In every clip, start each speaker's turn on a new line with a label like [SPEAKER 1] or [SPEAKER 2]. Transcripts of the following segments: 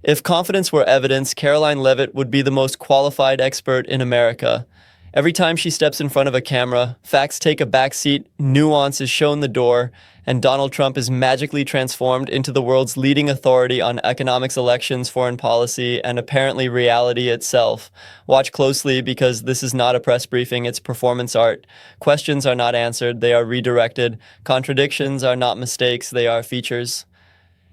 [SPEAKER 1] If confidence were evidence, Karoline Leavitt would be the most qualified expert in America. Every time she steps in front of a camera, facts take a backseat, nuance is shown the door, and Donald Trump is magically transformed into the world's leading authority on economics, elections, foreign policy, and apparently reality itself. Watch closely because this is not a press briefing, it's performance art. Questions are not answered, they are redirected. Contradictions are not mistakes, they are features.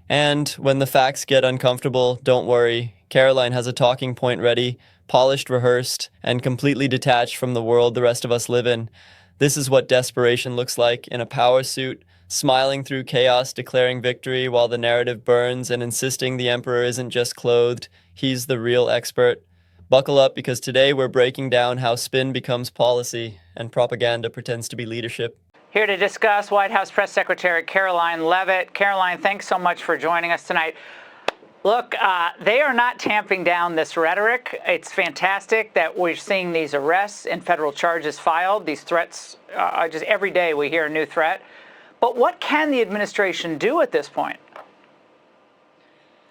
[SPEAKER 1] And when the facts get uncomfortable, don't worry. Karoline has a talking point ready, polished, rehearsed, and completely detached from the world the rest of us live in. This is what desperation looks like in a power suit, smiling through chaos, declaring victory while the narrative burns and insisting the emperor isn't just clothed, he's the real expert. Buckle up because today we're breaking down how spin becomes policy and propaganda pretends to be leadership.
[SPEAKER 2] Here to discuss White House Press Secretary Karoline Leavitt. Karoline, thanks so much for joining us tonight. Look, they are not tamping down this rhetoric. It's fantastic that we're seeing these arrests and federal charges filed. These threats, just every day we hear a new threat. But what can the administration do at this point?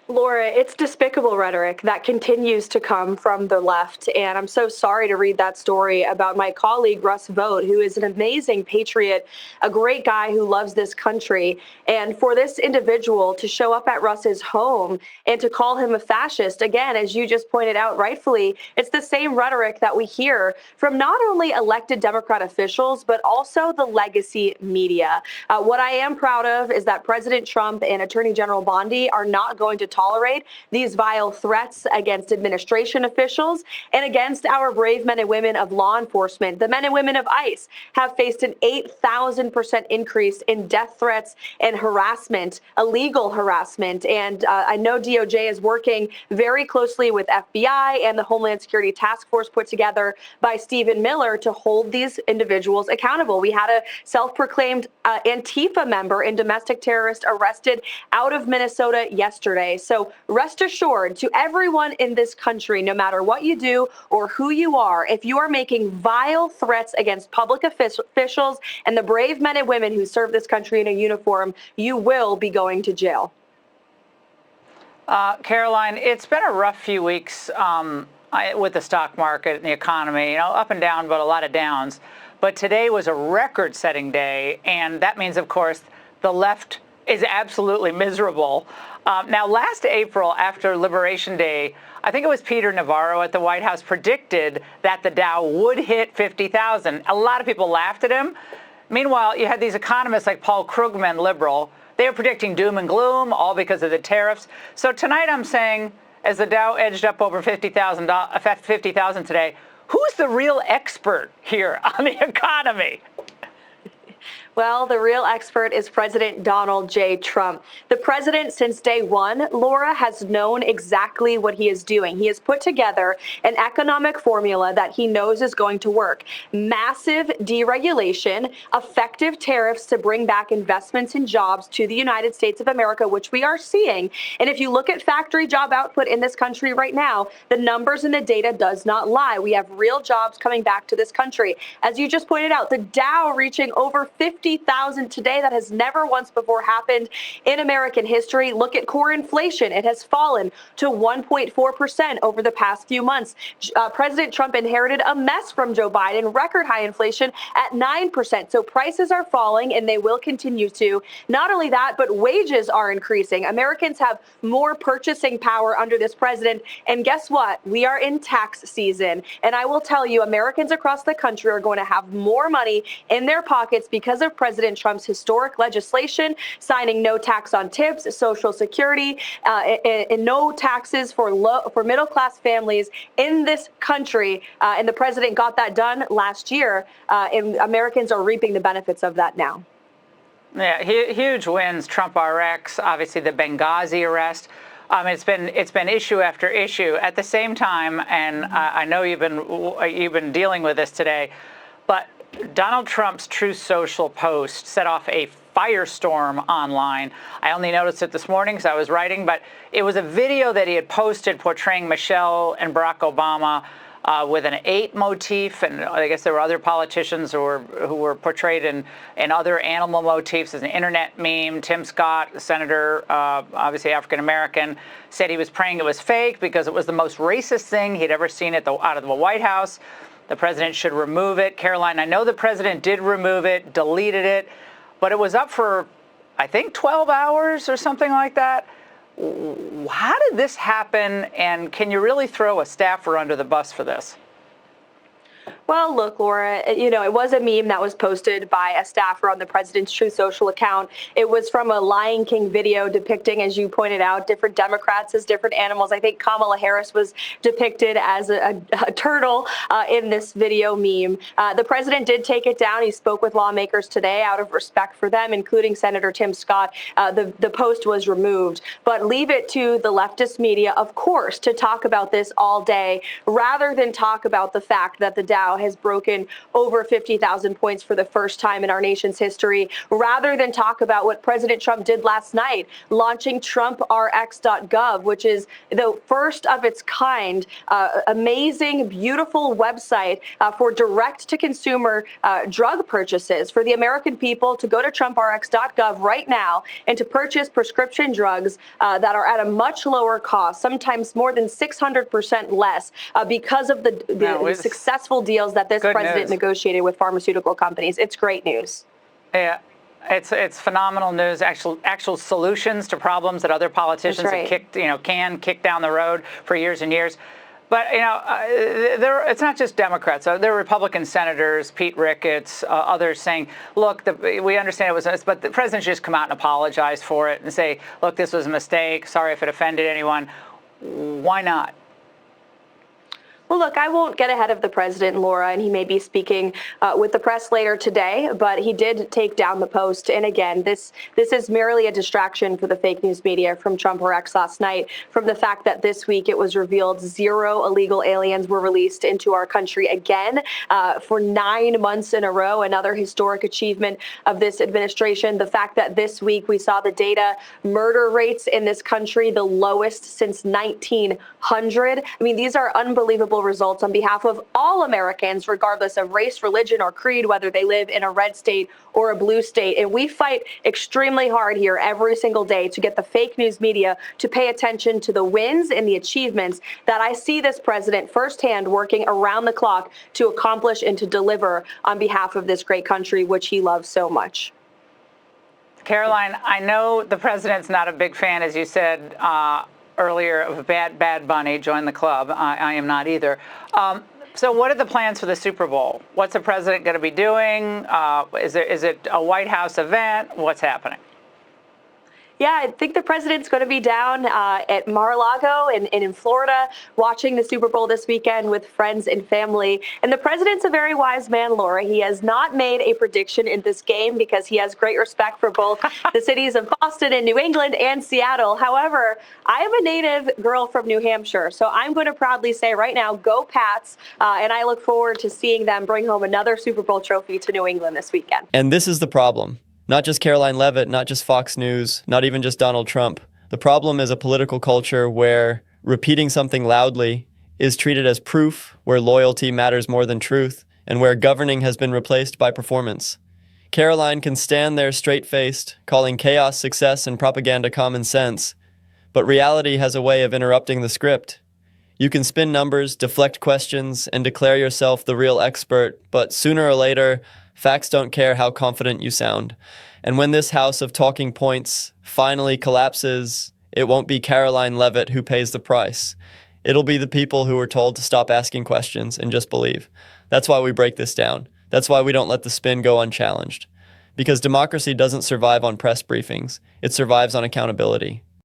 [SPEAKER 3] Laura, it's despicable rhetoric that continues to come from the left. And I'm so sorry to read that story about my colleague, Russ Vought, who is an amazing patriot, a great guy who loves this country. And for this individual to show up at Russ's home and to call him a fascist, again, as you just pointed out rightfully, it's the same rhetoric that we hear from not only elected Democrat officials, but also the legacy media. What I am proud of is that President Trump and Attorney General Bondi are not going to tolerate these vile threats against administration officials and against our brave men and women of law enforcement. The men and women of ICE have faced an 8,000% increase in death threats and harassment, illegal harassment. And I know DOJ is working very closely with FBI and the Homeland Security Task Force put together by Stephen Miller to hold these individuals accountable. We had a self-proclaimed Antifa member and domestic terrorist arrested out of Minnesota yesterday. So rest assured to everyone in this country, no matter what you do or who you are, if you are making vile threats against public officials and the brave men and women who serve this country in a uniform, you will be going to jail.
[SPEAKER 2] Karoline, it's been a rough few weeks with the stock market and the economy, up and down, but a lot of downs. But today was a record-setting day, and that means, of course, the left is absolutely miserable. Now, last April, after Liberation Day, I think it was Peter Navarro at the White House predicted that the Dow would hit 50,000. A lot of people laughed at him. Meanwhile, you had these economists like Paul Krugman, liberal. They were predicting doom and gloom, all because of the tariffs. So tonight I'm saying, as the Dow edged up over 50,000 today, who's the real expert here on the economy?
[SPEAKER 3] Well, the real expert is President Donald J. Trump. The president, since day one, Laura, has known exactly what he is doing. He has put together an economic formula that he knows is going to work. Massive deregulation, effective tariffs to bring back investments and jobs to the United States of America, which we are seeing. And if you look at factory job output in this country right now, the numbers and the data does not lie. We have real jobs coming back to this country. As you just pointed out, the Dow reaching over 50,000 today. That has never once before happened in American history. Look at core inflation. It has fallen to 1.4% over the past few months. President Trump inherited a mess from Joe Biden, record high inflation at 9%. So prices are falling and they will continue to. Not only that, but wages are increasing. Americans have more purchasing power under this president. And guess what? We are in tax season. And I will tell you, Americans across the country are going to have more money in their pockets because of President Trump's historic legislation, signing no tax on tips, Social Security, and no taxes for middle-class families in this country. And the president got that done last year, and Americans are reaping the benefits of that now.
[SPEAKER 2] Yeah, huge wins. Trump RX, obviously the Benghazi arrest. It's been issue after issue. At the same time, and I know you've been dealing with this today, but Donald Trump's Truth Social post set off a firestorm online. I only noticed it this morning because I was writing, but it was a video that he had posted portraying Michelle and Barack Obama with an 8 motif, and I guess there were other politicians who were portrayed in other animal motifs as an internet meme. Tim Scott, the senator, obviously African-American, said he was praying it was fake because it was the most racist thing he'd ever seen out of the White House. The president should remove it. Karoline, I know the president did remove it, deleted it, but it was up for, I think, 12 hours or something like that. How did this happen, and can you really throw a staffer under the bus for this?
[SPEAKER 3] Well, look, Laura, it was a meme that was posted by a staffer on the president's Truth Social account. It was from a Lion King video depicting, as you pointed out, different Democrats as different animals. I think Kamala Harris was depicted as a turtle in this video meme. The president did take it down. He spoke with lawmakers today out of respect for them, including Senator Tim Scott. The post was removed. But leave it to the leftist media, of course, to talk about this all day, rather than talk about the fact that the Dow has broken over 50,000 points for the first time in our nation's history, rather than talk about what President Trump did last night, launching TrumpRx.gov, which is the first of its kind, amazing, beautiful website for direct-to-consumer drug purchases for the American people to go to TrumpRx.gov right now and to purchase prescription drugs that are at a much lower cost, sometimes more than 600% less, because of the successfful deals that this president negotiated with pharmaceutical companies. It's great news.
[SPEAKER 2] Yeah. It's phenomenal news. Actual solutions to problems that other politicians have kicked down the road for years and years. But it's not just Democrats. There are Republican senators, Pete Ricketts, others saying, "Look, we understand it was, but the president should just come out and apologize for it and say, look, this was a mistake. Sorry if it offended anyone." Why not?
[SPEAKER 3] Well, look, I won't get ahead of the president, Laura, and he may be speaking with the press later today, but he did take down the post. And again, this is merely a distraction for the fake news media from TrumpRx last night, from the fact that this week it was revealed 0 illegal aliens were released into our country again for 9 months in a row, another historic achievement of this administration. The fact that this week we saw the data murder rates in this country, the lowest since 1900. I mean, these are unbelievable results on behalf of all Americans, regardless of race, religion, or creed, whether they live in a red state or a blue state. And we fight extremely hard here every single day to get the fake news media to pay attention to the wins and the achievements that I see this president firsthand working around the clock to accomplish and to deliver on behalf of this great country, which he loves so much.
[SPEAKER 2] Karoline, I know the president's not a big fan, as you said earlier, of Bad Bunny. Join the club. I am not either. So what are the plans for the Super Bowl? What's the president going to be doing? Is it a White House event? What's happening?
[SPEAKER 3] Yeah, I think the president's going to be down at Mar-a-Lago in Florida watching the Super Bowl this weekend with friends and family. And the president's a very wise man, Laura. He has not made a prediction in this game because he has great respect for both the cities of Boston and New England and Seattle. However, I am a native girl from New Hampshire, so I'm going to proudly say right now, go Pats, and I look forward to seeing them bring home another Super Bowl trophy to New England this weekend.
[SPEAKER 1] And this is the problem. Not just Karoline Leavitt, not just Fox News, not even just Donald Trump. The problem is a political culture where repeating something loudly is treated as proof, where loyalty matters more than truth, and where governing has been replaced by performance. Karoline can stand there straight-faced, calling chaos success and propaganda common sense, but reality has a way of interrupting the script. You can spin numbers, deflect questions, and declare yourself the real expert, but sooner or later, facts don't care how confident you sound. And when this house of talking points finally collapses, it won't be Karoline Leavitt who pays the price. It'll be the people who are told to stop asking questions and just believe. That's why we break this down. That's why we don't let the spin go unchallenged. Because democracy doesn't survive on press briefings. It survives on accountability.